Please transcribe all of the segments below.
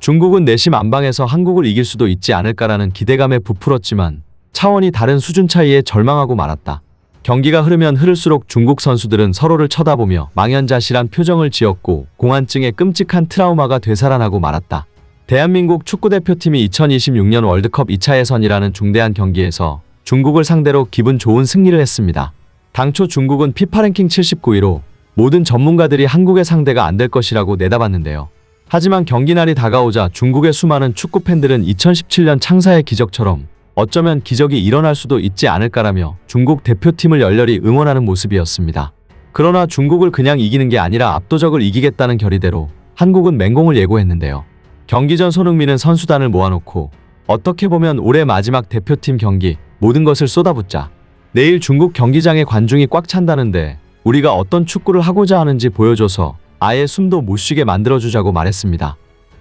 중국은 내심 안방에서 한국을 이길 수도 있지 않을까라는 기대감에 부풀었지만 차원이 다른 수준 차이에 절망하고 말았다. 경기가 흐르면 흐를수록 중국 선수들은 서로를 쳐다보며 망연자실한 표정을 지었고 공안증의 끔찍한 트라우마가 되살아나고 말았다. 대한민국 축구대표팀이 2026년 월드컵 2차 예선이라는 중대한 경기에서 중국을 상대로 기분 좋은 승리를 했습니다. 당초 중국은 피파 랭킹 79위로 모든 전문가들이 한국의 상대가 안 될 것이라고 내다봤는데요. 하지만 경기날이 다가오자 중국의 수많은 축구팬들은 2017년 창사의 기적처럼 어쩌면 기적이 일어날 수도 있지 않을까라며 중국 대표팀을 열렬히 응원하는 모습이었습니다. 그러나 중국을 그냥 이기는 게 아니라 압도적으로 이기겠다는 결의대로 한국은 맹공을 예고했는데요. 경기 전 손흥민은 선수단을 모아놓고 어떻게 보면 올해 마지막 대표팀 경기 모든 것을 쏟아붓자. 내일 중국 경기장에 관중이 꽉 찬다는데 우리가 어떤 축구를 하고자 하는지 보여줘서 아예 숨도 못 쉬게 만들어주자고 말했습니다.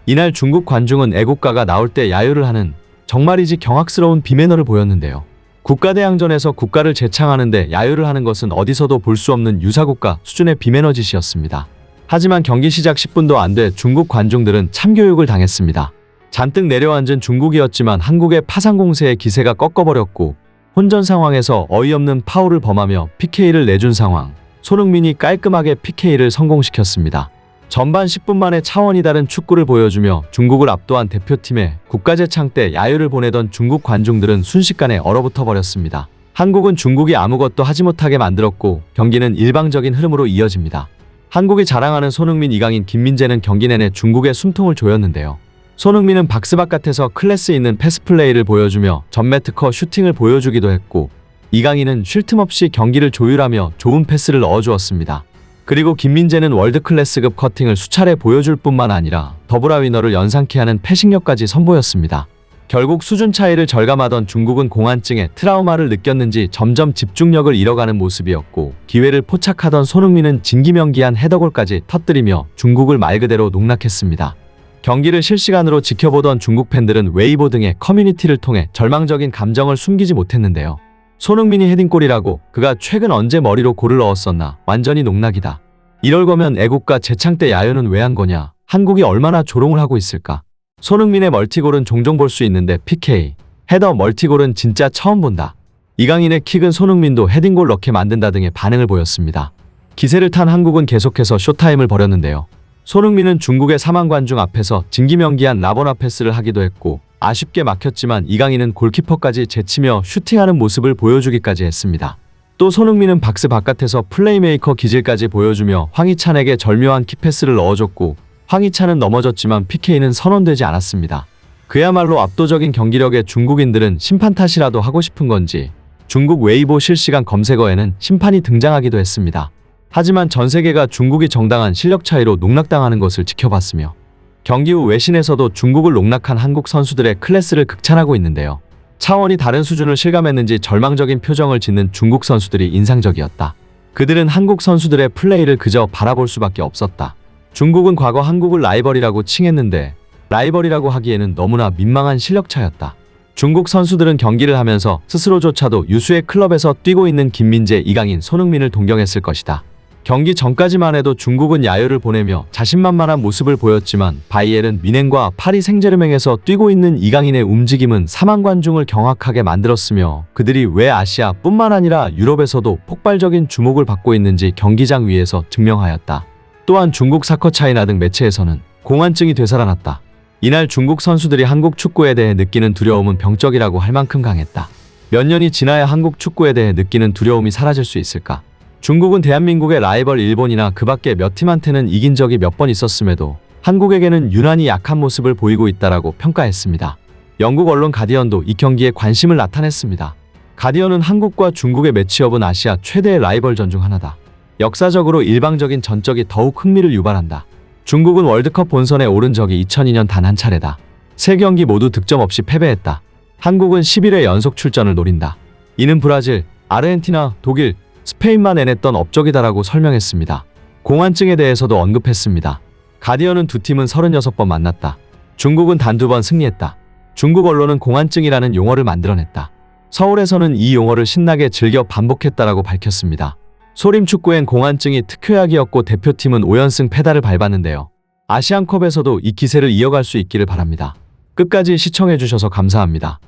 이날 중국 관중은 애국가가 나올 때 야유를 하는 정말이지 경악스러운 비매너를 보였는데요. 국가대항전에서 국가를 재창하는데 야유를 하는 것은 어디서도 볼 수 없는 유사국가 수준의 비매너 짓이었습니다. 하지만 경기 시작 10분도 안 돼 중국 관중들은 참교육을 당했습니다. 잔뜩 내려앉은 중국이었지만 한국의 파상 공세의 기세가 꺾어버렸고 혼전 상황에서 어이없는 파울을 범하며 PK를 내준 상황. 손흥민이 깔끔하게 PK를 성공시켰습니다. 전반 10분 만에 차원이 다른 축구를 보여주며 중국을 압도한 대표팀에 국가재창 때 야유를 보내던 중국 관중들은 순식간에 얼어붙어 버렸습니다. 한국은 중국이 아무것도 하지 못하게 만들었고 경기는 일방적인 흐름으로 이어집니다. 한국이 자랑하는 손흥민, 이강인, 김민재는 경기 내내 중국의 숨통을 조였는데요. 손흥민은 박스 바깥에서 클래스 있는 패스 플레이를 보여주며 전매 특허 슈팅을 보여주기도 했고 이강인은 쉴 틈 없이 경기를 조율하며 좋은 패스를 넣어주었습니다. 그리고 김민재는 월드클래스급 커팅을 수차례 보여줄 뿐만 아니라 더블아 위너를 연상케 하는 패싱력까지 선보였습니다. 결국 수준 차이를 절감하던 중국은 공안증에 트라우마를 느꼈는지 점점 집중력을 잃어가는 모습이었고 기회를 포착하던 손흥민은 진기명기한 헤더골까지 터뜨리며 중국을 말 그대로 농락했습니다. 경기를 실시간으로 지켜보던 중국 팬들은 웨이보 등의 커뮤니티를 통해 절망적인 감정을 숨기지 못했는데요. 손흥민이 헤딩골이라고 그가 최근 언제 머리로 골을 넣었었나 완전히 농락이다. 이럴 거면 애국가 재창 때 야유는 왜 한 거냐. 한국이 얼마나 조롱을 하고 있을까. 손흥민의 멀티골은 종종 볼 수 있는데 PK, 헤더 멀티골은 진짜 처음 본다. 이강인의 킥은 손흥민도 헤딩골 넣게 만든다 등의 반응을 보였습니다. 기세를 탄 한국은 계속해서 쇼타임을 벌였는데요. 손흥민은 중국의 4만 관중 앞에서 진기명기한 라보나 패스를 하기도 했고 아쉽게 막혔지만 이강인은 골키퍼까지 제치며 슈팅하는 모습을 보여주기까지 했습니다. 또 손흥민은 박스 바깥에서 플레이메이커 기질까지 보여주며 황희찬에게 절묘한 키패스를 넣어줬고 황희찬은 넘어졌지만 PK는 선언되지 않았습니다. 그야말로 압도적인 경기력의 중국인들은 심판 탓이라도 하고 싶은 건지 중국 웨이보 실시간 검색어에는 심판이 등장하기도 했습니다. 하지만 전 세계가 중국이 정당한 실력 차이로 농락당하는 것을 지켜봤으며 경기 후 외신에서도 중국을 농락한 한국 선수들의 클래스를 극찬하고 있는데요. 차원이 다른 수준을 실감했는지 절망적인 표정을 짓는 중국 선수들이 인상적이었다. 그들은 한국 선수들의 플레이를 그저 바라볼 수밖에 없었다. 중국은 과거 한국을 라이벌이라고 칭했는데 라이벌이라고 하기에는 너무나 민망한 실력 차였다. 중국 선수들은 경기를 하면서 스스로조차도 유수의 클럽에서 뛰고 있는 김민재, 이강인, 손흥민을 동경했을 것이다. 경기 전까지만 해도 중국은 야유를 보내며 자신만만한 모습을 보였지만 바이에른 뮌헨과 파리 생제르맹에서 뛰고 있는 이강인의 움직임은 4만 관중을 경악하게 만들었으며 그들이 왜 아시아뿐만 아니라 유럽에서도 폭발적인 주목을 받고 있는지 경기장 위에서 증명하였다. 또한 중국 사커 차이나 등 매체에서는 공안증이 되살아났다. 이날 중국 선수들이 한국 축구에 대해 느끼는 두려움은 병적이라고 할 만큼 강했다. 몇 년이 지나야 한국 축구에 대해 느끼는 두려움이 사라질 수 있을까? 중국은 대한민국의 라이벌 일본이나 그 밖에 몇 팀한테는 이긴 적이 몇 번 있었음에도 한국에게는 유난히 약한 모습을 보이고 있다라고 평가했습니다. 영국 언론 가디언도 이 경기에 관심을 나타냈습니다. 가디언은 한국과 중국의 매치업은 아시아 최대의 라이벌전 중 하나다. 역사적으로 일방적인 전적이 더욱 흥미를 유발한다. 중국은 월드컵 본선에 오른 적이 2002년 단 한 차례다. 3경기 모두 득점 없이 패배했다. 한국은 11회 연속 출전을 노린다. 이는 브라질, 아르헨티나, 독일, 스페인만 해냈던 업적이다라고 설명했습니다. 공안증에 대해서도 언급했습니다. 가디언은 두 팀은 36번 만났다. 중국은 단 2번 승리했다. 중국 언론은 공안증이라는 용어를 만들어냈다. 서울에서는 이 용어를 신나게 즐겨 반복했다라고 밝혔습니다. 소림축구엔 공안증이 특효약이었고 대표팀은 5연승 페달을 밟았는데요. 아시안컵에서도 이 기세를 이어갈 수 있기를 바랍니다. 끝까지 시청해주셔서 감사합니다.